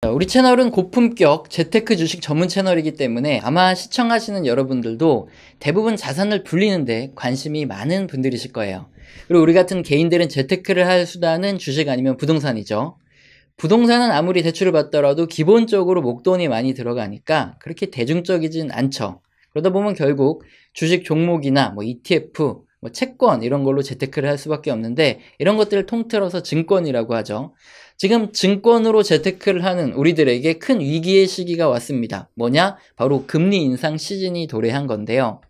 우리 채널은 고품격 재테크 주식 전문 채널이기 때문에 아마 시청하시는 여러분들도 대부분 자산을 불리는데 관심이 많은 분들이실 거예요. 그리고 우리 같은 개인들은 재테크를 할 수단은 주식 아니면 부동산이죠. 부동산은 아무리 대출을 받더라도 기본적으로 목돈이 많이 들어가니까 그렇게 대중적이진 않죠. 그러다 보면 결국 주식 종목이나 ETF, 채권 이런 걸로 재테크를 할 수밖에 없는데, 이런 것들을 통틀어서 증권이라고 하죠. 지금 증권으로 재테크를 하는 우리들에게 큰 위기의 시기가 왔습니다. 뭐냐? 바로 금리 인상 시즌이 도래한 건데요.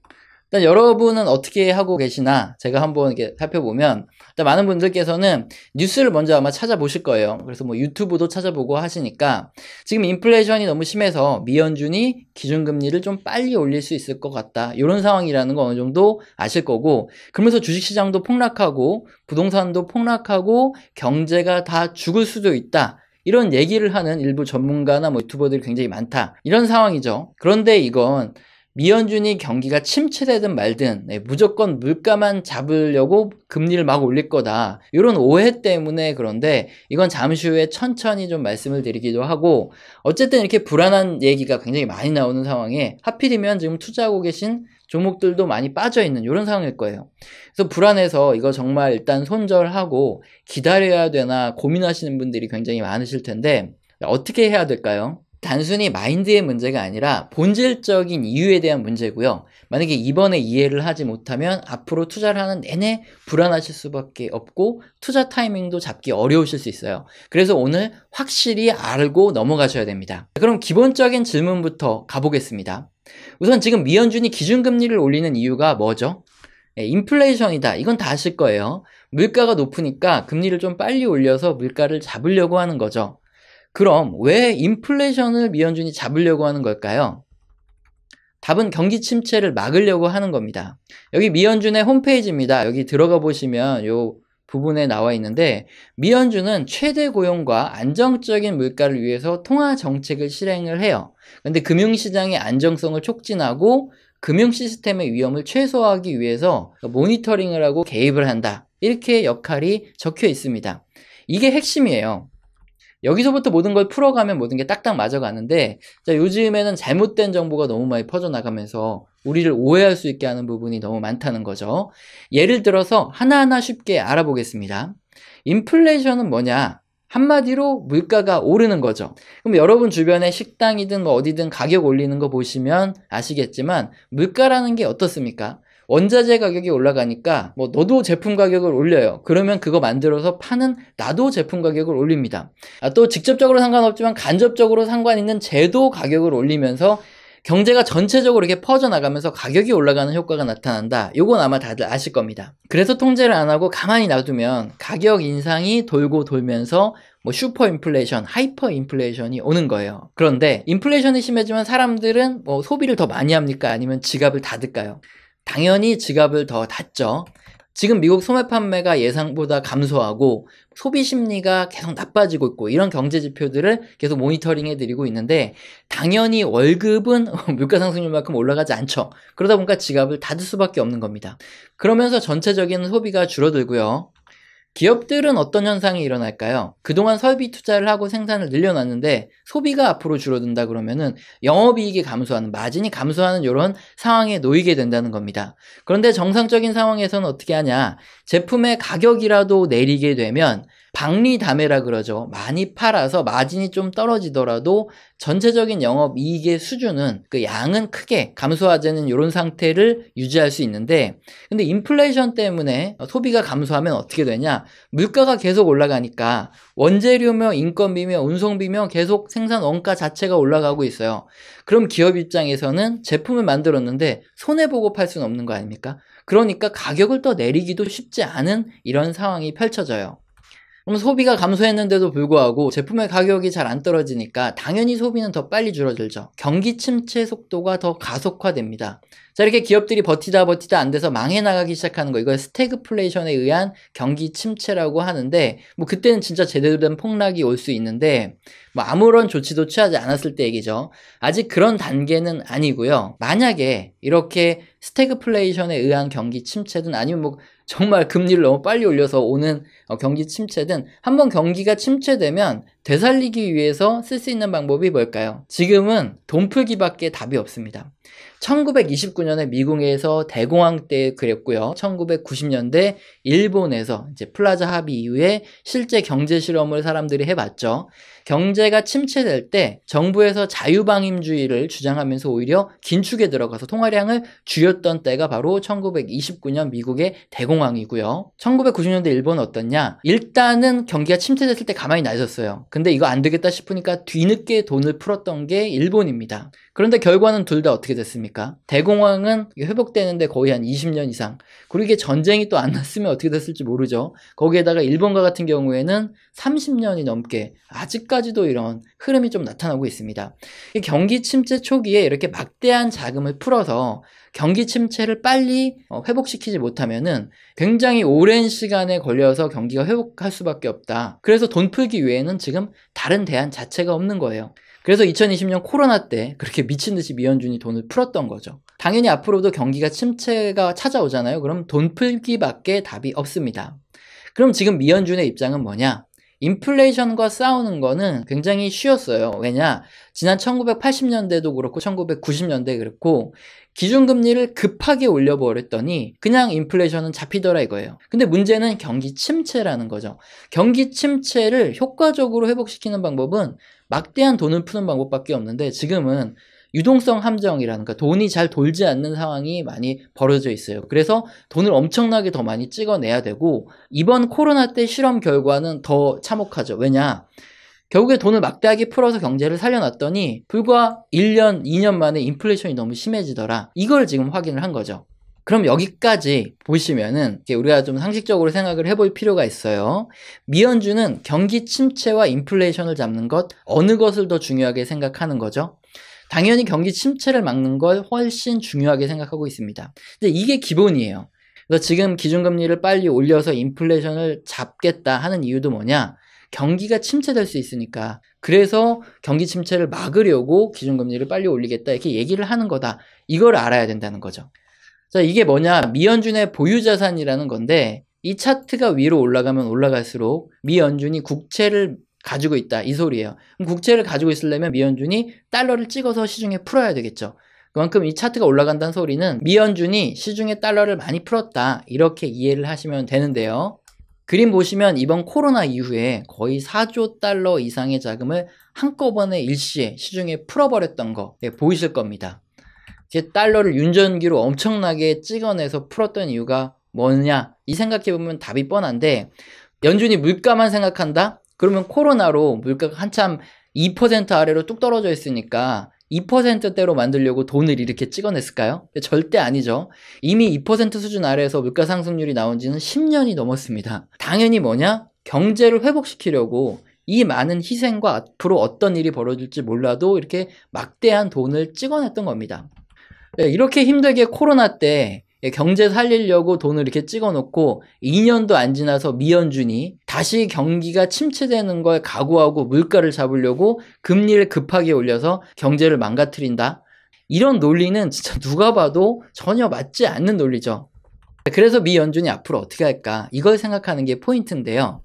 일단 여러분은 어떻게 하고 계시나 제가 한번 이렇게 살펴보면, 일단 많은 분들께서는 뉴스를 먼저 아마 찾아보실 거예요. 그래서 유튜브도 찾아보고 하시니까 지금 인플레이션이 너무 심해서 미연준이 기준금리를 좀 빨리 올릴 수 있을 것 같다, 이런 상황이라는 거 어느 정도 아실 거고, 그러면서 주식시장도 폭락하고 부동산도 폭락하고 경제가 다 죽을 수도 있다, 이런 얘기를 하는 일부 전문가나 유튜버들이 굉장히 많다, 이런 상황이죠. 그런데 이건 미연준이 경기가 침체되든 말든 무조건 물가만 잡으려고 금리를 막 올릴 거다, 이런 오해 때문에 그런데, 이건 잠시 후에 천천히 좀 말씀을 드리기도 하고, 어쨌든 이렇게 불안한 얘기가 굉장히 많이 나오는 상황에 하필이면 지금 투자하고 계신 종목들도 많이 빠져있는 이런 상황일 거예요. 그래서 불안해서 이거 정말 일단 손절하고 기다려야 되나 고민하시는 분들이 굉장히 많으실 텐데, 어떻게 해야 될까요? 단순히 마인드의 문제가 아니라 본질적인 이유에 대한 문제고요. 만약에 이번에 이해를 하지 못하면 앞으로 투자를 하는 내내 불안하실 수밖에 없고 투자 타이밍도 잡기 어려우실 수 있어요. 그래서 오늘 확실히 알고 넘어가셔야 됩니다. 그럼 기본적인 질문부터 가보겠습니다. 우선 지금 미연준이 기준금리를 올리는 이유가 뭐죠? 인플레이션이다, 이건 다 아실 거예요. 물가가 높으니까 금리를 좀 빨리 올려서 물가를 잡으려고 하는 거죠. 그럼 왜 인플레이션을 미연준이 잡으려고 하는 걸까요? 답은 경기 침체를 막으려고 하는 겁니다. 여기 미연준의 홈페이지입니다. 여기 들어가 보시면 요 부분에 나와 있는데, 미연준은 최대 고용과 안정적인 물가를 위해서 통화 정책을 실행을 해요. 근데 금융시장의 안정성을 촉진하고 금융 시스템의 위험을 최소화하기 위해서 모니터링을 하고 개입을 한다, 이렇게 역할이 적혀 있습니다. 이게 핵심이에요. 여기서부터 모든 걸 풀어가면 모든 게 딱딱 맞아가는데, 요즘에는 잘못된 정보가 너무 많이 퍼져나가면서 우리를 오해할 수 있게 하는 부분이 너무 많다는 거죠. 예를 들어서 하나하나 쉽게 알아보겠습니다. 인플레이션은 뭐냐? 한마디로 물가가 오르는 거죠. 그럼 여러분 주변에 식당이든 어디든 가격 올리는 거 보시면 아시겠지만, 물가라는 게 어떻습니까? 원자재 가격이 올라가니까 너도 제품 가격을 올려요. 그러면 그거 만들어서 파는 나도 제품 가격을 올립니다. 또 직접적으로 상관없지만 간접적으로 상관 있는 제도 가격을 올리면서 경제가 전체적으로 이렇게 퍼져나가면서 가격이 올라가는 효과가 나타난다. 요건 아마 다들 아실 겁니다. 그래서 통제를 안 하고 가만히 놔두면 가격 인상이 돌고 돌면서 슈퍼 인플레이션, 하이퍼 인플레이션이 오는 거예요. 그런데 인플레이션이 심해지면 사람들은 소비를 더 많이 합니까? 아니면 지갑을 닫을까요? 당연히 지갑을 더 닫죠. 지금 미국 소매 판매가 예상보다 감소하고 소비 심리가 계속 나빠지고 있고, 이런 경제 지표들을 계속 모니터링 해드리고 있는데, 당연히 월급은 물가 상승률만큼 올라가지 않죠. 그러다 보니까 지갑을 닫을 수밖에 없는 겁니다. 그러면서 전체적인 소비가 줄어들고요. 기업들은 어떤 현상이 일어날까요? 그동안 설비 투자를 하고 생산을 늘려놨는데 소비가 앞으로 줄어든다 그러면은 영업이익이 감소하는, 마진이 감소하는 이런 상황에 놓이게 된다는 겁니다. 그런데 정상적인 상황에서는 어떻게 하냐? 제품의 가격이라도 내리게 되면 박리담회라 그러죠. 많이 팔아서 마진이 좀 떨어지더라도 전체적인 영업이익의 수준은, 그 양은 크게 감소하지는 이런 상태를 유지할 수 있는데, 근데 인플레이션 때문에 소비가 감소하면 어떻게 되냐? 물가가 계속 올라가니까 원재료며 인건비며 운송비며 계속 생산 원가 자체가 올라가고 있어요. 그럼 기업 입장에서는 제품을 만들었는데 손해보고 팔 수는 없는 거 아닙니까? 그러니까 가격을 더 내리기도 쉽지 않은 이런 상황이 펼쳐져요. 그럼 소비가 감소했는데도 불구하고 제품의 가격이 잘 안 떨어지니까 당연히 소비는 더 빨리 줄어들죠. 경기 침체 속도가 더 가속화됩니다. 자, 이렇게 기업들이 버티다 안 돼서 망해 나가기 시작하는 거, 이걸 스태그플레이션에 의한 경기 침체라고 하는데, 뭐 그때는 진짜 제대로 된 폭락이 올 수 있는데, 뭐 아무런 조치도 취하지 않았을 때 얘기죠. 아직 그런 단계는 아니고요. 만약에 이렇게 스태그플레이션에 의한 경기 침체든 아니면 뭐 정말 금리를 너무 빨리 올려서 오는 경기 침체든, 한번 경기가 침체되면 되살리기 위해서 쓸 수 있는 방법이 뭘까요? 지금은 돈 풀기밖에 답이 없습니다. 1929년에 미국에서 대공황 때 그랬고요. 1990년대 일본에서 이제 플라자 합의 이후에 실제 경제 실험을 사람들이 해봤죠. 경제가 침체될 때 정부에서 자유방임주의를 주장하면서 오히려 긴축에 들어가서 통화량을 줄였던 때가 바로 1929년 미국의 대공황이고요. 1990년대 일본은 어떻냐? 일단은 경기가 침체됐을 때 가만히 놔 있었어요. 근데 이거 안 되겠다 싶으니까 뒤늦게 돈을 풀었던 게 일본입니다. 그런데 결과는 둘 다 어떻게 됐습니까? 대공황은 회복되는데 거의 한 20년 이상. 그리고 이게 전쟁이 또 안 났으면 어떻게 됐을지 모르죠. 거기에다가 일본과 같은 경우에는 30년이 넘게 아직까지도 이런 흐름이 좀 나타나고 있습니다. 이 경기 침체 초기에 이렇게 막대한 자금을 풀어서 경기 침체를 빨리 회복시키지 못하면은 굉장히 오랜 시간에 걸려서 경기가 회복할 수밖에 없다. 그래서 돈 풀기 외에는 지금 다른 대안 자체가 없는 거예요. 그래서 2020년 코로나 때 그렇게 미친 듯이 미연준이 돈을 풀었던 거죠. 당연히 앞으로도 경기가 침체가 찾아오잖아요. 그럼 돈 풀기밖에 답이 없습니다. 그럼 지금 미연준의 입장은 뭐냐? 인플레이션과 싸우는 거는 굉장히 쉬웠어요. 왜냐? 지난 1980년대도 그렇고 1990년대 그렇고 기준금리를 급하게 올려버렸더니 그냥 인플레이션은 잡히더라 이거예요. 근데 문제는 경기 침체라는 거죠. 경기 침체를 효과적으로 회복시키는 방법은 막대한 돈을 푸는 방법밖에 없는데 지금은 유동성 함정이라는, 그러니까 돈이 잘 돌지 않는 상황이 많이 벌어져 있어요. 그래서 돈을 엄청나게 더 많이 찍어내야 되고, 이번 코로나 때 실험 결과는 더 참혹하죠. 왜냐? 결국에 돈을 막대하게 풀어서 경제를 살려놨더니 불과 1년, 2년 만에 인플레이션이 너무 심해지더라. 이걸 지금 확인을 한 거죠. 그럼 여기까지 보시면은 우리가 좀 상식적으로 생각을 해볼 필요가 있어요. 미연준은 경기 침체와 인플레이션을 잡는 것, 어느 것을 더 중요하게 생각하는 거죠? 당연히 경기 침체를 막는 걸 훨씬 중요하게 생각하고 있습니다. 근데 이게 기본이에요. 그래서 지금 기준금리를 빨리 올려서 인플레이션을 잡겠다 하는 이유도 뭐냐? 경기가 침체될 수 있으니까. 그래서 경기 침체를 막으려고 기준금리를 빨리 올리겠다 이렇게 얘기를 하는 거다. 이걸 알아야 된다는 거죠. 자, 이게 뭐냐? 미연준의 보유자산이라는 건데, 이 차트가 위로 올라가면 올라갈수록 미연준이 국채를 가지고 있다 이 소리예요. 그럼 국채를 가지고 있으려면 미연준이 달러를 찍어서 시중에 풀어야 되겠죠. 그만큼 이 차트가 올라간다는 소리는 미연준이 시중에 달러를 많이 풀었다 이렇게 이해를 하시면 되는데요. 그림 보시면 이번 코로나 이후에 거의 4조 달러 이상의 자금을 한꺼번에 일시에 시중에 풀어버렸던 거 보이실 겁니다. 제 달러를 윤전기로 엄청나게 찍어내서 풀었던 이유가 뭐냐? 이 생각해보면 답이 뻔한데, 연준이 물가만 생각한다? 그러면 코로나로 물가가 한참 2% 아래로 뚝 떨어져 있으니까 2%대로 만들려고 돈을 이렇게 찍어냈을까요? 절대 아니죠. 이미 2% 수준 아래에서 물가 상승률이 나온 지는 10년이 넘었습니다. 당연히 뭐냐? 경제를 회복시키려고 이 많은 희생과 앞으로 어떤 일이 벌어질지 몰라도 이렇게 막대한 돈을 찍어냈던 겁니다. 이렇게 힘들게 코로나 때 경제 살리려고 돈을 이렇게 찍어놓고 2년도 안 지나서 미연준이 다시 경기가 침체되는 걸 각오하고 물가를 잡으려고 금리를 급하게 올려서 경제를 망가뜨린다? 이런 논리는 진짜 누가 봐도 전혀 맞지 않는 논리죠. 그래서 미연준이 앞으로 어떻게 할까? 이걸 생각하는 게 포인트인데요.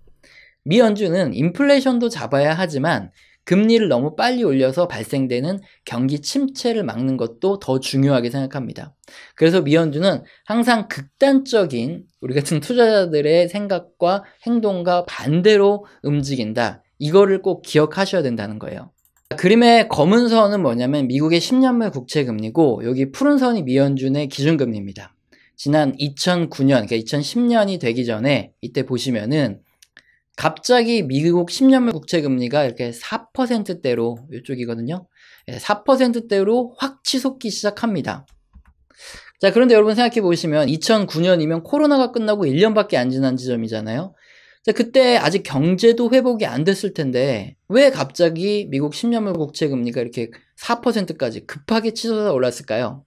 미연준은 인플레이션도 잡아야 하지만 금리를 너무 빨리 올려서 발생되는 경기 침체를 막는 것도 더 중요하게 생각합니다. 그래서 미연준은 항상 극단적인 우리 같은 투자자들의 생각과 행동과 반대로 움직인다. 이거를 꼭 기억하셔야 된다는 거예요. 그림의 검은 선은 뭐냐면 미국의 10년물 국채금리고, 여기 푸른 선이 미연준의 기준금리입니다. 지난 2009년, 그러니까 2010년이 되기 전에 이때 보시면은 갑자기 미국 10년물 국채금리가 이렇게 4%대로, 이쪽이거든요. 4%대로 확 치솟기 시작합니다. 자, 그런데 여러분 생각해 보시면 2009년이면 코로나가 끝나고 1년밖에 안 지난 지점이잖아요. 자, 그때 아직 경제도 회복이 안 됐을 텐데 왜 갑자기 미국 10년물 국채금리가 이렇게 4%까지 급하게 치솟아 올랐을까요?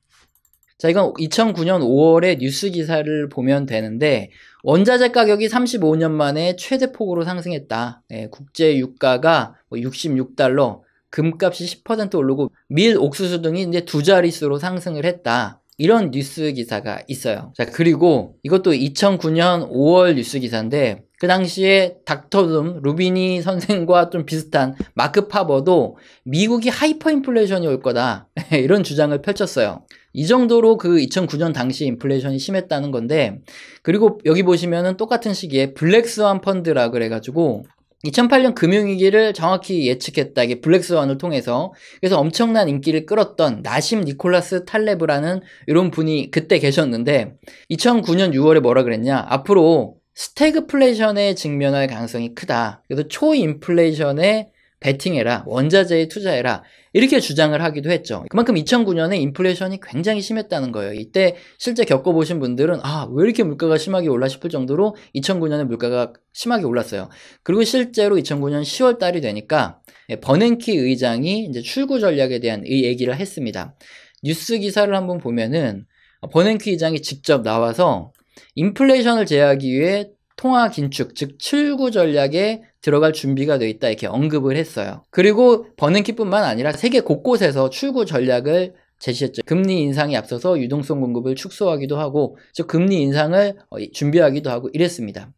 자, 이건 2009년 5월의 뉴스 기사를 보면 되는데, 원자재 가격이 35년 만에 최대폭으로 상승했다. 국제 유가가 66달러, 금값이 10% 오르고 밀, 옥수수 등이 이제 두 자릿수로 상승을 했다. 이런 뉴스 기사가 있어요. 자, 그리고 이것도 2009년 5월 뉴스 기사인데, 그 당시에 닥터 루비니 선생과 좀 비슷한 마크 파버도 미국이 하이퍼 인플레이션이 올 거다. 이런 주장을 펼쳤어요. 이 정도로 그 2009년 당시 인플레이션이 심했다는 건데, 그리고 여기 보시면은 똑같은 시기에 블랙스완 펀드라 그래가지고 2008년 금융위기를 정확히 예측했다. 이게 블랙스완을 통해서. 그래서 엄청난 인기를 끌었던 나심 니콜라스 탈레브라는 이런 분이 그때 계셨는데, 2009년 6월에 뭐라 그랬냐. 앞으로 스태그플레이션에 직면할 가능성이 크다. 그래서 초인플레이션에 베팅해라. 원자재에 투자해라. 이렇게 주장을 하기도 했죠. 그만큼 2009년에 인플레이션이 굉장히 심했다는 거예요. 이때 실제 겪어보신 분들은 왜 이렇게 물가가 심하게 올라 싶을 정도로 2009년에 물가가 심하게 올랐어요. 그리고 실제로 2009년 10월 달이 되니까 버냉키 의장이 이제 출구 전략에 대한 얘기를 했습니다. 뉴스 기사를 한번 보면은 버냉키 의장이 직접 나와서 인플레이션을 제어하기 위해 통화 긴축, 즉 출구 전략에 들어갈 준비가 돼 있다 이렇게 언급을 했어요. 그리고 버냉키뿐만 아니라 세계 곳곳에서 출구 전략을 제시했죠. 금리 인상이 앞서서 유동성 공급을 축소하기도 하고, 즉 금리 인상을 준비하기도 하고 이랬습니다.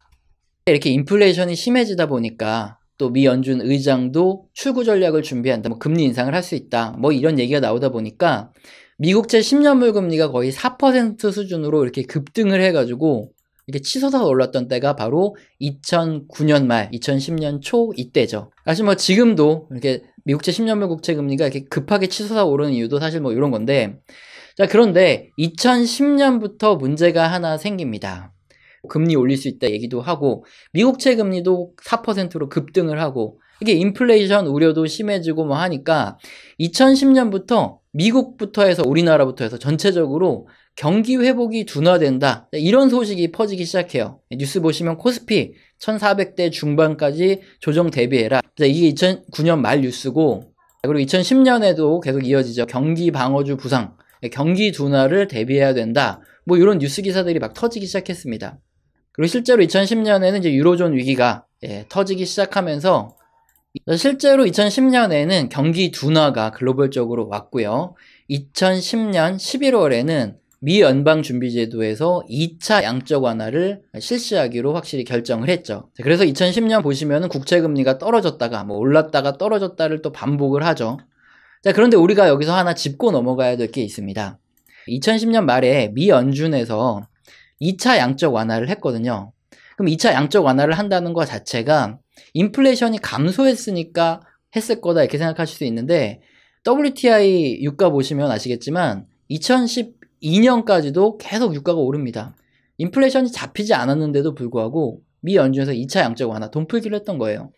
이렇게 인플레이션이 심해지다 보니까 또 미 연준 의장도 출구 전략을 준비한다, 금리 인상을 할 수 있다, 이런 얘기가 나오다 보니까 미국채 10년물 금리가 거의 4% 수준으로 이렇게 급등을 해가지고 이렇게 치솟아 올랐던 때가 바로 2009년 말, 2010년 초 이때죠. 사실 지금도 이렇게 미국채 10년물 국채 금리가 이렇게 급하게 치솟아 오르는 이유도 사실 이런 건데, 자, 그런데 2010년부터 문제가 하나 생깁니다. 금리 올릴 수 있다 얘기도 하고, 미국채 금리도 4%로 급등을 하고, 이게 인플레이션 우려도 심해지고 하니까 2010년부터 미국부터 해서 우리나라부터 해서 전체적으로 경기 회복이 둔화된다, 이런 소식이 퍼지기 시작해요. 뉴스 보시면 코스피 1400대 중반까지 조정 대비해라. 이게 2009년 말 뉴스고, 그리고 2010년에도 계속 이어지죠. 경기 방어주 부상, 경기 둔화를 대비해야 된다, 이런 뉴스 기사들이 막 터지기 시작했습니다. 그리고 실제로 2010년에는 이제 유로존 위기가 터지기 시작하면서, 실제로 2010년에는 경기 둔화가 글로벌적으로 왔고요. 2010년 11월에는 미 연방준비제도에서 2차 양적 완화를 실시하기로 확실히 결정을 했죠. 그래서 2010년 보시면은 국채금리가 떨어졌다가 올랐다가 떨어졌다를 또 반복을 하죠. 자, 그런데 우리가 여기서 하나 짚고 넘어가야 될 게 있습니다. 2010년 말에 미 연준에서 2차 양적 완화를 했거든요. 그럼 2차 양적 완화를 한다는 것 자체가 인플레이션이 감소했으니까 했을 거다 이렇게 생각하실 수 있는데, WTI 유가 보시면 아시겠지만 2012년까지도 계속 유가가 오릅니다. 인플레이션이 잡히지 않았는데도 불구하고 미 연준에서 2차 양적 완화 돈풀기를 했던 거예요.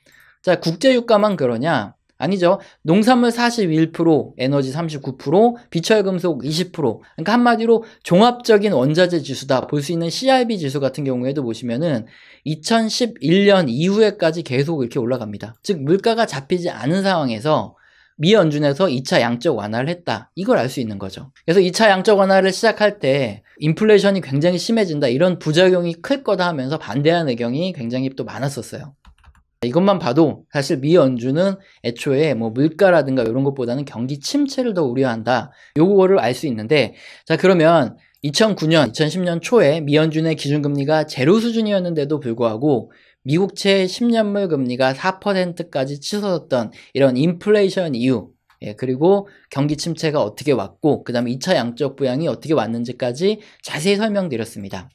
자, 국제 유가만 그러냐? 아니죠. 농산물 41%, 에너지 39%, 비철금속 20%. 그러니까 한마디로 종합적인 원자재 지수다. 볼 수 있는 CRB 지수 같은 경우에도 보시면은 2011년 이후에까지 계속 이렇게 올라갑니다. 즉 물가가 잡히지 않은 상황에서 미 연준에서 2차 양적 완화를 했다, 이걸 알 수 있는 거죠. 그래서 2차 양적 완화를 시작할 때 인플레이션이 굉장히 심해진다, 이런 부작용이 클 거다 하면서 반대하는 의견이 굉장히 또 많았었어요. 이것만 봐도 사실 미 연준은 애초에 물가라든가 이런 것보다는 경기 침체를 더 우려한다, 요거를 알 수 있는데, 자, 그러면 2009년, 2010년 초에 미 연준의 기준금리가 제로 수준이었는데도 불구하고 미국채 10년물 금리가 4%까지 치솟았던 이런 인플레이션 이유, 그리고 경기 침체가 어떻게 왔고, 그 다음에 2차 양적 부양이 어떻게 왔는지까지 자세히 설명드렸습니다.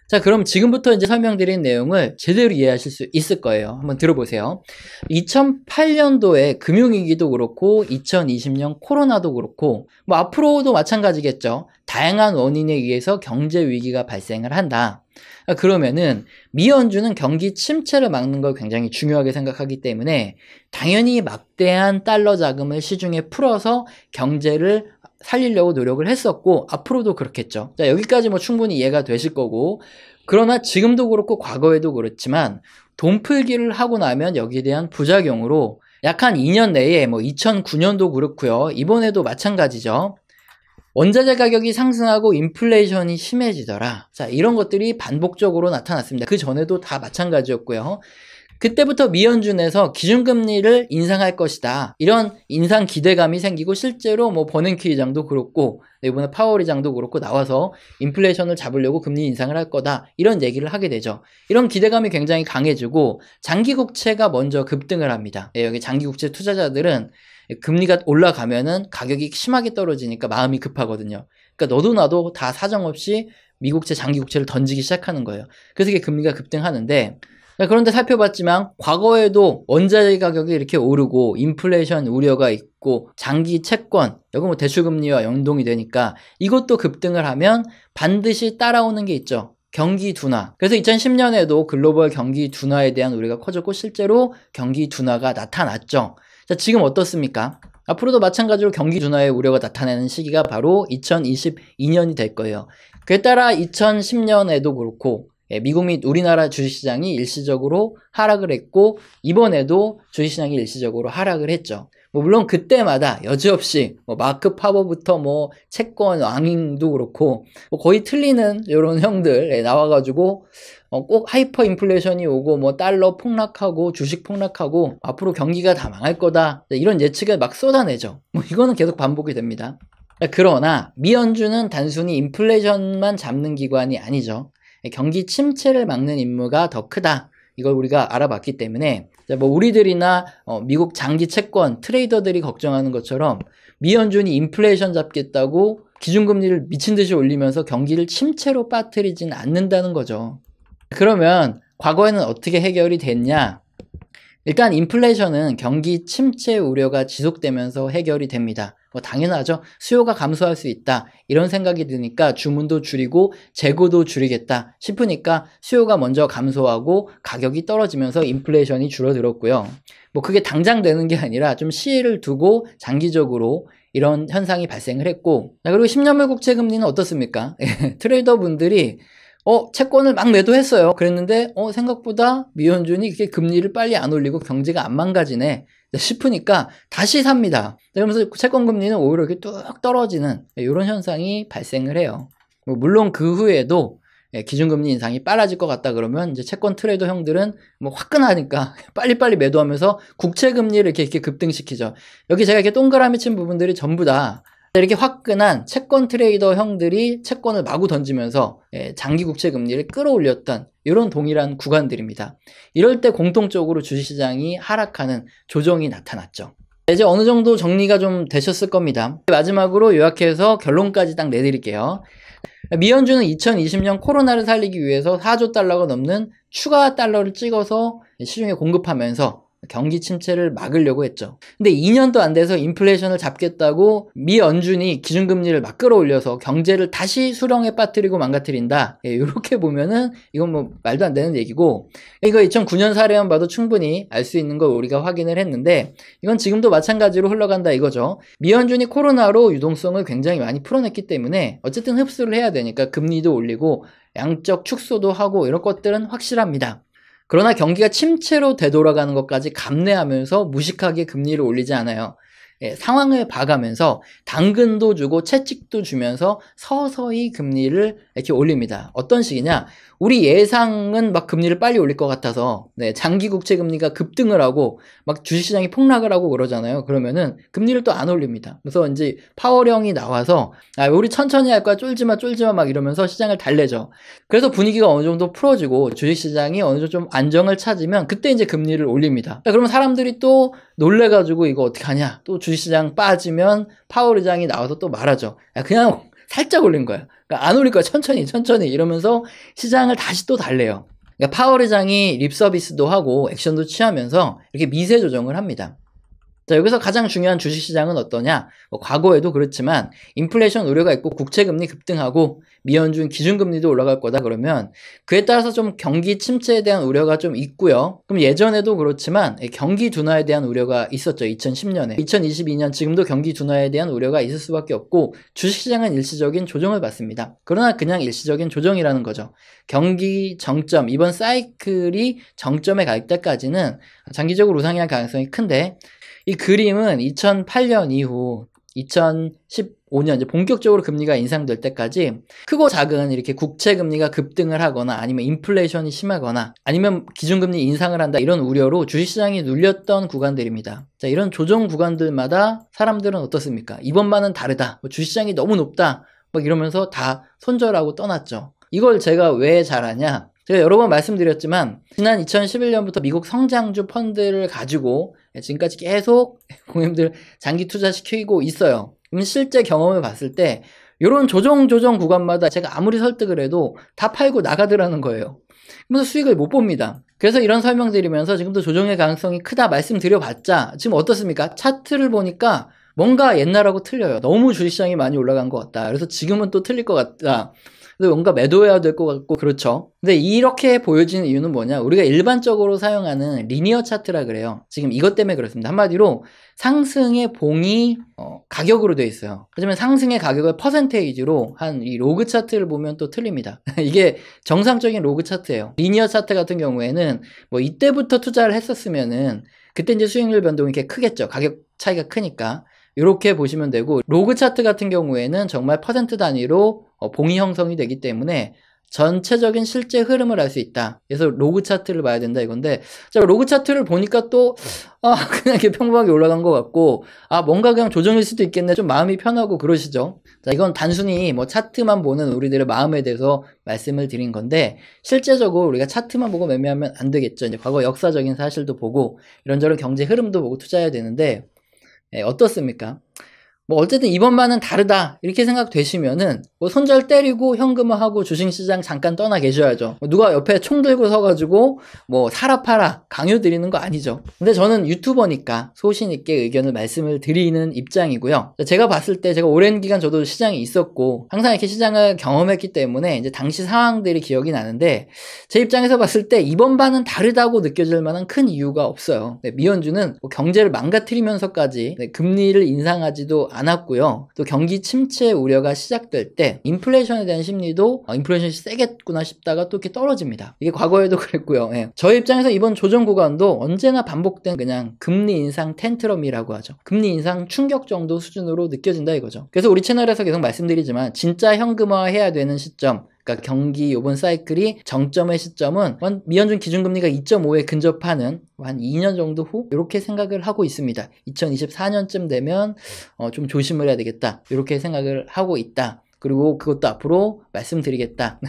자, 그럼 지금부터 이제 설명드린 내용을 제대로 이해하실 수 있을 거예요. 한번 들어보세요. 2008년도에 금융위기도 그렇고 2020년 코로나도 그렇고 앞으로도 마찬가지겠죠. 다양한 원인에 의해서 경제위기가 발생을 한다. 그러면은 미 연준은 경기 침체를 막는 걸 굉장히 중요하게 생각하기 때문에 당연히 막대한 달러 자금을 시중에 풀어서 경제를 살리려고 노력을 했었고 앞으로도 그렇겠죠. 자, 여기까지 충분히 이해가 되실 거고, 그러나 지금도 그렇고 과거에도 그렇지만 돈풀기를 하고 나면 여기에 대한 부작용으로 약 한 2년 내에 2009년도 그렇고요, 이번에도 마찬가지죠. 원자재 가격이 상승하고 인플레이션이 심해지더라. 자, 이런 것들이 반복적으로 나타났습니다. 그 전에도 다 마찬가지였고요. 그때부터 미연준에서 기준금리를 인상할 것이다. 이런 인상 기대감이 생기고 실제로 뭐 버냉키 의장도 그렇고 이번에 파월 의장도 그렇고 나와서 인플레이션을 잡으려고 금리 인상을 할 거다. 이런 얘기를 하게 되죠. 이런 기대감이 굉장히 강해지고 장기국채가 먼저 급등을 합니다. 여기 장기국채 투자자들은 금리가 올라가면은 가격이 심하게 떨어지니까 마음이 급하거든요. 그러니까 너도 나도 다 사정없이 미국채, 장기국채를 던지기 시작하는 거예요. 그래서 이게 금리가 급등하는데 그런데 살펴봤지만 과거에도 원자재 가격이 이렇게 오르고 인플레이션 우려가 있고 장기 채권, 여기 뭐 대출금리와 연동이 되니까 이것도 급등을 하면 반드시 따라오는 게 있죠. 경기 둔화. 그래서 2010년에도 글로벌 경기 둔화에 대한 우려가 커졌고 실제로 경기 둔화가 나타났죠. 자, 지금 어떻습니까? 앞으로도 마찬가지로 경기 둔화의 우려가 나타나는 시기가 바로 2022년이 될 거예요. 그에 따라 2010년에도 그렇고 미국 및 우리나라 주식시장이 일시적으로 하락을 했고 이번에도 주식시장이 일시적으로 하락을 했죠. 물론 그때마다 여지없이 마크 파버부터 채권 왕잉도 그렇고 거의 틀리는 이런 형들 나와가지고 꼭 하이퍼 인플레이션이 오고 달러 폭락하고 주식 폭락하고 앞으로 경기가 다 망할 거다 이런 예측을 막 쏟아내죠. 이거는 계속 반복이 됩니다. 그러나 미연준은 단순히 인플레이션만 잡는 기관이 아니죠. 경기 침체를 막는 임무가 더 크다. 이걸 우리가 알아봤기 때문에 우리들이나 미국 장기 채권 트레이더들이 걱정하는 것처럼 미연준이 인플레이션 잡겠다고 기준금리를 미친듯이 올리면서 경기를 침체로 빠뜨리진 않는다는 거죠. 그러면 과거에는 어떻게 해결이 됐냐? 일단 인플레이션은 경기 침체 우려가 지속되면서 해결이 됩니다. 당연하죠. 수요가 감소할 수 있다. 이런 생각이 드니까 주문도 줄이고 재고도 줄이겠다 싶으니까 수요가 먼저 감소하고 가격이 떨어지면서 인플레이션이 줄어들었고요. 그게 당장 되는 게 아니라 좀 시일을 두고 장기적으로 이런 현상이 발생을 했고, 그리고 10년물 국채 금리는 어떻습니까? 트레이더 분들이 채권을 막 매도했어요. 그랬는데 생각보다 미연준이 이렇게 금리를 빨리 안 올리고 경제가 안 망가지네 싶으니까 다시 삽니다. 그러면서 채권 금리는 오히려 이렇게 뚝 떨어지는 이런 현상이 발생을 해요. 물론 그 후에도 기준금리 인상이 빨라질 것 같다 그러면 이제 채권 트레이더 형들은 화끈하니까 빨리빨리 매도하면서 국채 금리를 이렇게 급등시키죠. 여기 제가 이렇게 동그라미 친 부분들이 전부 다 이렇게 화끈한 채권 트레이더 형들이 채권을 마구 던지면서 장기 국채 금리를 끌어올렸던 이런 동일한 구간들입니다. 이럴 때 공통적으로 주식시장이 하락하는 조정이 나타났죠. 이제 어느 정도 정리가 좀 되셨을 겁니다. 마지막으로 요약해서 결론까지 딱 내드릴게요. 미연준은 2020년 코로나를 살리기 위해서 4조 달러가 넘는 추가 달러를 찍어서 시중에 공급하면서 경기 침체를 막으려고 했죠. 근데 2년도 안 돼서 인플레이션을 잡겠다고 미연준이 기준금리를 막 끌어올려서 경제를 다시 수렁에 빠뜨리고 망가뜨린다. 이렇게 보면은 이건 말도 안 되는 얘기고, 이거 2009년 사례만 봐도 충분히 알 수 있는 걸 우리가 확인을 했는데 이건 지금도 마찬가지로 흘러간다 이거죠. 미연준이 코로나로 유동성을 굉장히 많이 풀어냈기 때문에 어쨌든 흡수를 해야 되니까 금리도 올리고 양적 축소도 하고 이런 것들은 확실합니다. 그러나 경기가 침체로 되돌아가는 것까지 감내하면서 무식하게 금리를 올리지 않아요. 상황을 봐가면서 당근도 주고 채찍도 주면서 서서히 금리를 이렇게 올립니다. 어떤 식이냐? 우리 예상은 막 금리를 빨리 올릴 것 같아서 장기 국채 금리가 급등을 하고 막 주식시장이 폭락을 하고 그러잖아요. 그러면은 금리를 또 안 올립니다. 그래서 이제 파월형이 나와서 우리 천천히 할 거야, 쫄지마 막 이러면서 시장을 달래죠. 그래서 분위기가 어느 정도 풀어지고 주식시장이 어느 정도 좀 안정을 찾으면 그때 이제 금리를 올립니다. 그러면 사람들이 또 놀래가지고 이거 어떻게 하냐? 또 주식시장 빠지면 파월 의장이 나와서 또 말하죠. 그냥 살짝 올린 거야. 그러니까 안 올릴 거야. 천천히 이러면서 시장을 다시 또 달래요. 그러니까 파월 의장이 립 서비스도 하고 액션도 취하면서 이렇게 미세 조정을 합니다. 자, 여기서 가장 중요한 주식시장은 어떠냐? 과거에도 그렇지만 인플레이션 우려가 있고 국채금리 급등하고 미연준 기준금리도 올라갈 거다 그러면 그에 따라서 좀 경기 침체에 대한 우려가 좀 있고요. 그럼 예전에도 그렇지만 경기 둔화에 대한 우려가 있었죠. 2010년에. 2022년 지금도 경기 둔화에 대한 우려가 있을 수밖에 없고 주식시장은 일시적인 조정을 받습니다. 그러나 그냥 일시적인 조정이라는 거죠. 경기 정점, 이번 사이클이 정점에 갈 때까지는 장기적으로 우상향할 가능성이 큰데 이 그림은 2008년 이후 2015년 이제 본격적으로 금리가 인상될 때까지 크고 작은 이렇게 국채 금리가 급등을 하거나 아니면 인플레이션이 심하거나 아니면 기준금리 인상을 한다 이런 우려로 주식시장이 눌렸던 구간들입니다. 자, 이런 조정 구간들마다 사람들은 어떻습니까? 이번만은 다르다. 뭐 주식시장이 너무 높다. 막 이러면서 다 손절하고 떠났죠. 이걸 제가 왜 잘하냐? 제가 여러 번 말씀드렸지만 지난 2011년부터 미국 성장주 펀드를 가지고 지금까지 계속 고객님들 장기 투자시키고 있어요. 그럼 실제 경험을 봤을 때 이런 조정 구간마다 제가 아무리 설득을 해도 다 팔고 나가더라는 거예요. 그래서 수익을 못 봅니다. 그래서 이런 설명드리면서 지금도 조정의 가능성이 크다 말씀드려봤자 지금 어떻습니까? 차트를 보니까 뭔가 옛날하고 틀려요. 너무 주식시장이 많이 올라간 것 같다. 그래서 지금은 또 틀릴 것 같다. 근데 뭔가 매도해야 될 것 같고 그렇죠. 근데 이렇게 보여지는 이유는 뭐냐? 우리가 일반적으로 사용하는 리니어 차트라 그래요. 지금 이것 때문에 그렇습니다. 한마디로 상승의 봉이 가격으로 되어 있어요. 하지만 상승의 가격을 퍼센테이지로 한 이 로그 차트를 보면 또 틀립니다. 이게 정상적인 로그 차트예요. 리니어 차트 같은 경우에는 뭐 이때부터 투자를 했었으면은 그때 이제 수익률 변동이 이렇게 크겠죠. 가격 차이가 크니까. 이렇게 보시면 되고 로그 차트 같은 경우에는 정말 퍼센트 단위로 봉이 형성이 되기 때문에 전체적인 실제 흐름을 알 수 있다. 그래서 로그 차트를 봐야 된다 이건데 자, 로그 차트를 보니까 또 그냥 이렇게 평범하게 올라간 것 같고 뭔가 그냥 조정일 수도 있겠네 좀 마음이 편하고 그러시죠. 자, 이건 단순히 뭐 차트만 보는 우리들의 마음에 대해서 말씀을 드린 건데 실제적으로 우리가 차트만 보고 매매하면 안 되겠죠. 이제 과거 역사적인 사실도 보고 이런저런 경제 흐름도 보고 투자해야 되는데 어떻습니까? 뭐 어쨌든 이번만은 다르다 이렇게 생각되시면은 뭐 손절 때리고 현금화하고 주식시장 잠깐 떠나 계셔야죠. 누가 옆에 총 들고 서가지고 뭐 사라 팔아 강요 드리는 거 아니죠. 근데 저는 유튜버니까 소신 있게 의견을 말씀을 드리는 입장이고요. 제가 봤을 때 제가 오랜 기간 저도 시장에 있었고 항상 이렇게 시장을 경험했기 때문에 이제 당시 상황들이 기억이 나는데 제 입장에서 봤을 때 이번만은 다르다고 느껴질 만한 큰 이유가 없어요. 미연주는 뭐 경제를 망가뜨리면서까지 금리를 인상하지도 않았고요. 또 경기 침체 우려가 시작될 때 인플레이션에 대한 심리도 인플레이션이 세겠구나 싶다가 또 이렇게 떨어집니다. 이게 과거에도 그랬고요. 저희 입장에서 이번 조정 구간도 언제나 반복된 그냥 금리 인상 텐트럼이라고 하죠. 금리 인상 충격 정도 수준으로 느껴진다 이거죠. 그래서 우리 채널에서 계속 말씀드리지만 진짜 현금화 해야 되는 시점 그러니까 경기 요번 사이클이 정점의 시점은 미연준 기준금리가 2.5에 근접하는 한 2년 정도 후 이렇게 생각을 하고 있습니다. 2024년쯤 되면 좀 조심을 해야 되겠다 이렇게 생각을 하고 있다. 그리고 그것도 앞으로 말씀드리겠다.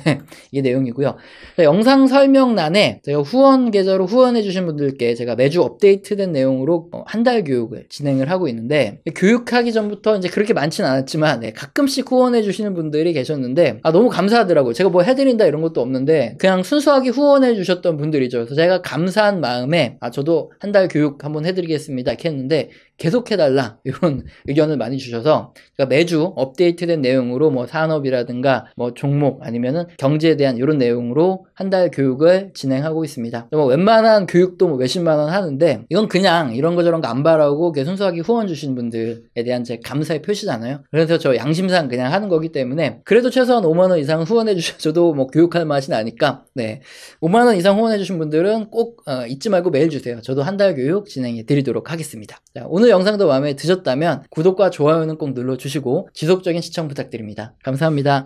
이게 내용이고요. 영상 설명란에 제가 후원 계좌로 후원해주신 분들께 제가 매주 업데이트된 내용으로 한 달 교육을 진행을 하고 있는데 교육하기 전부터 이제 그렇게 많진 않았지만 가끔씩 후원해주시는 분들이 계셨는데 너무 감사하더라고요. 제가 뭐 해드린다 이런 것도 없는데 그냥 순수하게 후원해주셨던 분들이죠. 그래서 제가 감사한 마음에 저도 한 달 교육 한번 해드리겠습니다 이렇게 했는데 계속 해달라 이런 의견을 많이 주셔서 제가 매주 업데이트된 내용으로 뭐 산업이라든가 뭐 종목 아니면은 경제에 대한 이런 내용으로 한 달 교육을 진행하고 있습니다. 뭐 웬만한 교육도 뭐 몇십만 원 하는데 이건 그냥 이런 거 저런 거 안 바라고 순수하게 후원 주신 분들에 대한 제 감사의 표시잖아요. 그래서 저 양심상 그냥 하는 거기 때문에 그래도 최소한 5만 원 이상 후원해 주셔도 뭐 교육할 맛이 나니까 5만 원 이상 후원해 주신 분들은 꼭 잊지 말고 메일 주세요. 저도 한 달 교육 진행해 드리도록 하겠습니다. 자, 오늘 영상도 마음에 드셨다면 구독과 좋아요는 꼭 눌러주시고 지속적인 시청 부탁드립니다. 감사합니다.